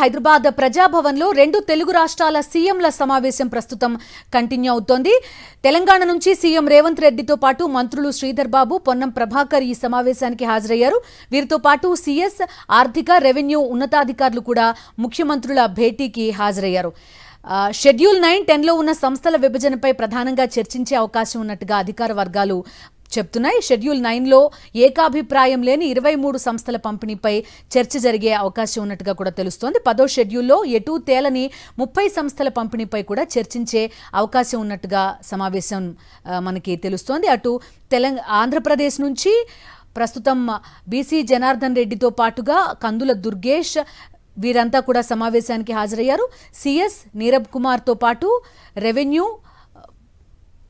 హైదరాబాద్ ప్రజాభవన్లో రెండు తెలుగు రాష్ట్రాల సీఎంల సమావేశం ప్రస్తుతం కంటిన్యూ అవుతోంది. తెలంగాణ నుంచి సీఎం రేవంత్ రెడ్డితో పాటు మంత్రులు శ్రీధర్ బాబు, పొన్నం ప్రభాకర్ ఈ సమావేశానికి హాజరయ్యారు. వీరితో పాటు సీఎస్, ఆర్థిక, రెవెన్యూ ఉన్నతాధికారులు కూడా ముఖ్యమంత్రుల భేటీకి హాజరయ్యారు. షెడ్యూల్ 9, 10లో ఉన్న సంస్థల విభజనపై ప్రధానంగా చర్చించే అవకాశం ఉన్నట్టుగా అధికార వర్గాలు చెప్తున్నాయి. షెడ్యూల్ 9లో ఏకాభిప్రాయం లేని 23 సంస్థల పంపిణీపై చర్చ జరిగే అవకాశం ఉన్నట్టుగా కూడా తెలుస్తోంది. 10వ షెడ్యూల్లో ఎటూ తేలని 30 సంస్థల పంపిణీపై కూడా చర్చించే అవకాశం ఉన్నట్టుగా సమావేశం మనకి తెలుస్తోంది. అటు ఆంధ్రప్రదేశ్ నుంచి ప్రస్తుతం బీసీ జనార్దన్ రెడ్డితో పాటుగా కందుల దుర్గేష్ వీరంతా కూడా సమావేశానికి హాజరయ్యారు. సిఎస్ నీరబ్ కుమార్తో పాటు రెవెన్యూ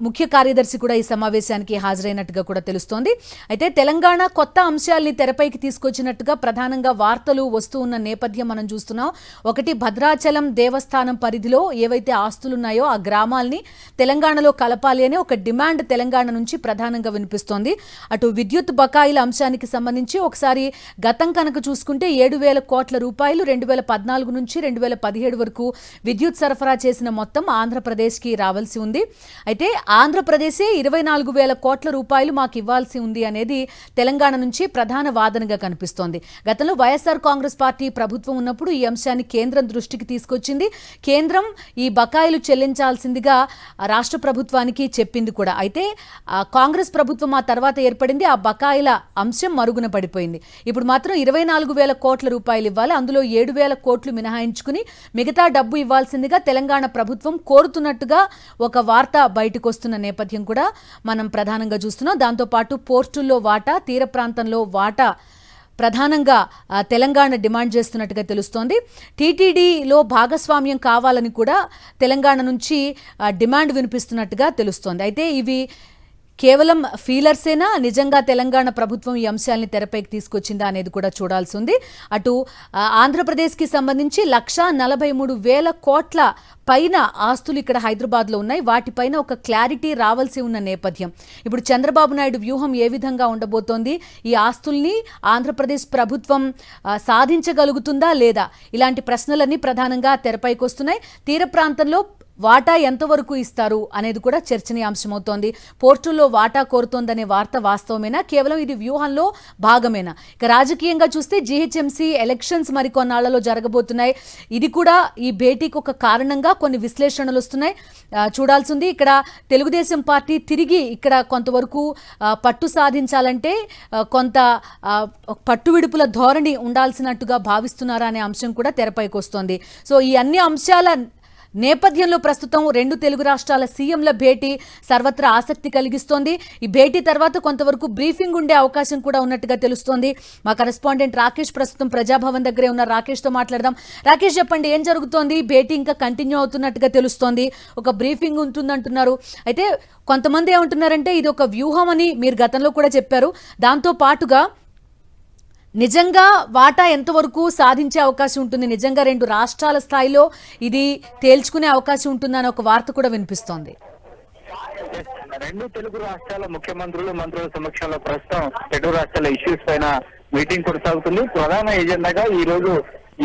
ముఖ్య కార్యదర్శి కూడా ఈ సమావేశానికి హాజరైనట్టుగా కూడా తెలుస్తోంది. అయితే తెలంగాణ కొత్త అంశాల్ని తెరపైకి తీసుకొచ్చినట్టుగా ప్రధానంగా వార్తలు వస్తూ ఉన్న నేపథ్యం మనం చూస్తున్నాం. ఒకటి, భద్రాచలం దేవస్థానం పరిధిలో ఏవైతే ఆస్తులున్నాయో ఆ గ్రామాల్ని తెలంగాణలో కలపాలి అనే ఒక డిమాండ్ తెలంగాణ నుంచి ప్రధానంగా వినిపిస్తోంది. అటు విద్యుత్ బకాయిల అంశానికి సంబంధించి ఒకసారి గతం కనుక చూసుకుంటే 7,000 కోట్ల రూపాయలు 2014 నుంచి 2017 వరకు విద్యుత్ సరఫరా చేసిన మొత్తం ఆంధ్రప్రదేశ్కి రావాల్సి ఉంది. అయితే ఆంధ్రప్రదేశే 24,000 కోట్ల రూపాయలు మాకు ఇవ్వాల్సి ఉంది అనేది తెలంగాణ నుంచి ప్రధాన వాదనగా కనిపిస్తోంది. గతంలో వైఎస్ఆర్ కాంగ్రెస్ పార్టీ ప్రభుత్వం ఉన్నప్పుడు ఈ అంశాన్ని కేంద్రం దృష్టికి తీసుకొచ్చింది. కేంద్రం ఈ బకాయిలు చెల్లించాల్సిందిగా రాష్ట్ర ప్రభుత్వానికి చెప్పింది కూడా. అయితే కాంగ్రెస్ ప్రభుత్వం ఆ తర్వాత ఏర్పడింది. ఆ బకాయిల అంశం మరుగున పడిపోయింది. ఇప్పుడు మాత్రం 24,000 కోట్ల రూపాయలు ఇవ్వాలి, అందులో 7,000 కోట్లు మినహాయించుకుని మిగతా డబ్బు ఇవ్వాల్సిందిగా తెలంగాణ ప్రభుత్వం కోరుతున్నట్టుగా ఒక వార్త బయటకు వస్తున్న నేపథ్యం కూడా మనం ప్రధానంగా చూస్తున్నాం. దాంతోపాటు పోర్టుల్లో వాటా, తీర ప్రాంతంలో వాటా ప్రధానంగా తెలంగాణ డిమాండ్ చేస్తున్నట్టుగా తెలుస్తోంది. టీటీడీలో భాగస్వామ్యం కావాలని కూడా తెలంగాణ నుంచి డిమాండ్ వినిపిస్తున్నట్టుగా తెలుస్తోంది. అయితే ఇవి కేవలం ఫీలర్సేనా, నిజంగా తెలంగాణ ప్రభుత్వం ఈ అంశాలని తెరపైకి తీసుకొచ్చిందా అనేది కూడా చూడాల్సి ఉంది. అటు ఆంధ్రప్రదేశ్కి సంబంధించి 1,43,000 కోట్ల పైన ఆస్తులు ఇక్కడ హైదరాబాద్లో ఉన్నాయి. వాటిపైన ఒక క్లారిటీ రావాల్సి ఉన్న నేపథ్యం. ఇప్పుడు చంద్రబాబు నాయుడు వ్యూహం ఏ విధంగా ఉండబోతోంది, ఈ ఆస్తుల్ని ఆంధ్రప్రదేశ్ ప్రభుత్వం సాధించగలుగుతుందా లేదా, ఇలాంటి ప్రశ్నలన్నీ ప్రధానంగా తెరపైకి వస్తున్నాయి. తీర ప్రాంతంలో వాటా ఎంతవరకు ఇస్తారు అనేది కూడా చర్చనీయాంశమవుతోంది. పోర్టుల్లో వాటా కోరుతోందనే వార్త వాస్తవమేనా, కేవలం ఇది వ్యూహంలో భాగమేనా? ఇక రాజకీయంగా చూస్తే జీహెచ్ఎంసీ ఎలక్షన్స్ మరికొన్నాళ్లలో జరగబోతున్నాయి. ఇది కూడా ఈ భేటీకి ఒక కారణంగా కొన్ని విశ్లేషణలు వస్తున్నాయి. చూడాల్సింది. ఇక్కడ తెలుగుదేశం పార్టీ తిరిగి ఇక్కడ కొంతవరకు పట్టు సాధించాలంటే కొంత పట్టు విడుపుల ధోరణి ఉండాల్సినట్టుగా భావిస్తున్నారా అనే అంశం కూడా తెరపైకి వస్తోంది. సో ఈ అన్ని అంశాల నేపథ్యంలో ప్రస్తుతం రెండు తెలుగు రాష్ట్రాల సీఎంల భేటీ సర్వత్రా ఆసక్తి కలిగిస్తోంది. ఈ భేటీ తర్వాత కొంతవరకు బ్రీఫింగ్ ఉండే అవకాశం కూడా ఉన్నట్టుగా తెలుస్తోంది. మా కరెస్పాండెంట్ రాకేష్ ప్రస్తుతం ప్రజాభవన్ దగ్గరే ఉన్నారు. రాకేష్తో మాట్లాడదాం. రాకేష్, చెప్పండి, ఏం జరుగుతోంది? భేటీ ఇంకా కంటిన్యూ అవుతున్నట్టుగా తెలుస్తోంది, ఒక బ్రీఫింగ్ ఉంటుందంటున్నారు. అయితే కొంతమంది ఏమంటున్నారంటే ఇది ఒక వ్యూహం అని మీరు గతంలో కూడా చెప్పారు. దాంతో పాటుగా నిజంగా వాటా ఎంతవరకు సాధించే అవకాశం ఉంటుంది, నిజంగా రెండు రాష్ట్రాల స్థాయిలో ఇది తేల్చుకునే అవకాశం ఉంటుందని ఒక వార్త కూడా వినిపిస్తోంది. రెండు తెలుగు రాష్ట్రాల ముఖ్యమంత్రులు, మంత్రుల సమక్షంలో ప్రస్తుతం రెండు రాష్ట్రాల ఇష్యూస్ పైన మీటింగ్ కొనసాగుతుంది. ప్రధాన ఎజెండాగా ఈ రోజు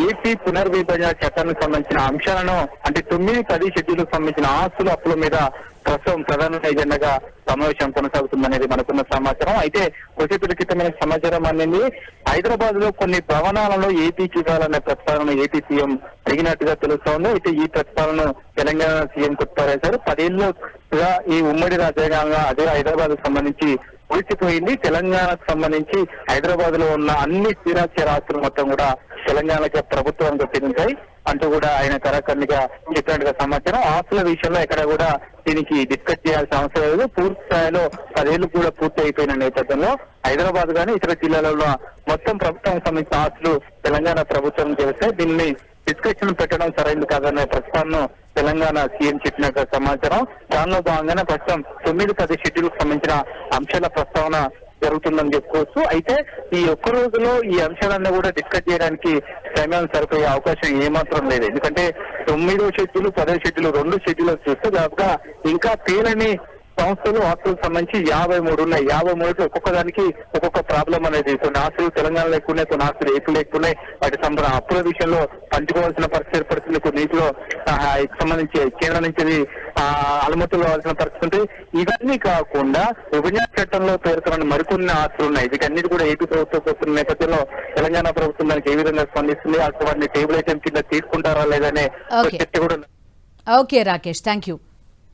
ఏపీ పునర్విభజన చట్టానికి సంబంధించిన అంశాలను, అంటే 9, 10 షెడ్యూల్కు సంబంధించిన ఆస్తుల అప్పుల మీద ప్రస్తుతం ప్రధాన ఎజెండాగా సమావేశం కొనసాగుతుందనేది మనకున్న సమాచారం. అయితే కొద్దిసేపటి క్రితమైన సమాచారం అనేది హైదరాబాద్ లో కొన్ని భవనాలలో ఏపీకి ఇవ్వాలనే ప్రతిపాదన ఏపీ సీఎం అడిగినట్టుగా తెలుస్తోంది. అయితే ఈ ప్రతిపాదన తెలంగాణ సీఎం కొట్టారేశారు. 10 ఏళ్లుగా ఈ ఉమ్మడి రాజ్యాంగంగా అదే హైదరాబాద్ కు సంబంధించి పూర్తిపోయింది. తెలంగాణకు సంబంధించి హైదరాబాద్ లో ఉన్న అన్ని స్థిరాస్తి ఆస్తులు మొత్తం కూడా తెలంగాణకి ప్రభుత్వానికి చెందుతాయి అంటూ కూడా ఆయన కరాఖండిగా చెప్పినట్టుగా సమాచారం. ఆస్తుల విషయంలో ఎక్కడ కూడా దీనికి డిస్కస్ చేయాల్సిన అవసరం లేదు. పూర్తి స్థాయిలో 10 ఏళ్లు కూడా పూర్తి అయిపోయిన నేపథ్యంలో హైదరాబాద్ గానీ ఇతర జిల్లాలలో మొత్తం ప్రభుత్వానికి సంబంధించిన ఆస్తులు తెలంగాణ ప్రభుత్వం చేస్తే దీన్ని డిస్కషన్ పెట్టడం సరైనది కాదనే ప్రస్తావనను తెలంగాణ సీఎం చెప్పినట్టు సమాచారం. దానిలో భాగంగానే ప్రస్తుతం 9, 10 షెడ్యూల్కు సంబంధించిన అంశాల ప్రస్తావన జరుగుతుందని చెప్పుకోవచ్చు. అయితే ఈ ఒక్క రోజులో ఈ అంశాలన్నీ కూడా డిస్కస్ చేయడానికి సమయం సరిపోయే అవకాశం ఏమాత్రం లేదు. ఎందుకంటే 9వ షెడ్యూల్, 10వ షెడ్యూల్, 2 షెడ్యూల్ చూస్తే దాదాపుగా ఇంకా తేలని సంస్థలు ఆస్తులకు సంబంధించి 53 ఉన్నాయి. 53 ఒక్కొక్క దానికి ఒక్కొక్క ప్రాబ్లం అనేది. కొన్ని ఆస్తులు తెలంగాణలో ఎక్కువ ఉన్నాయి, కొన్ని ఆస్తులు ఏపీలో ఎక్కువ ఉన్నాయి. వాటి అప్పుల విషయంలో పంచుకోవాల్సిన పరిస్థితి ఏర్పడుతుంది. కొన్ని నీటిలో సంబంధించి కేంద్రం నుంచి అనుమతులు కావాల్సిన పరిస్థితి ఉంటుంది. ఇవన్నీ కాకుండా విభజన చట్టంలో పేర్కొన్న మరికొన్ని ఆస్తులు ఉన్నాయి. వీటన్నిటి కూడా ఏపీ ప్రభుత్వం వస్తున్న నేపథ్యంలో తెలంగాణ ప్రభుత్వం దానికి ఏ విధంగా స్పందిస్తుంది, అసలు వాటిని టేబుల్ ఐటమ్ కింద తీసుకుంటారా లేదనే చర్చ కూడా. Okay Rakesh, thank you.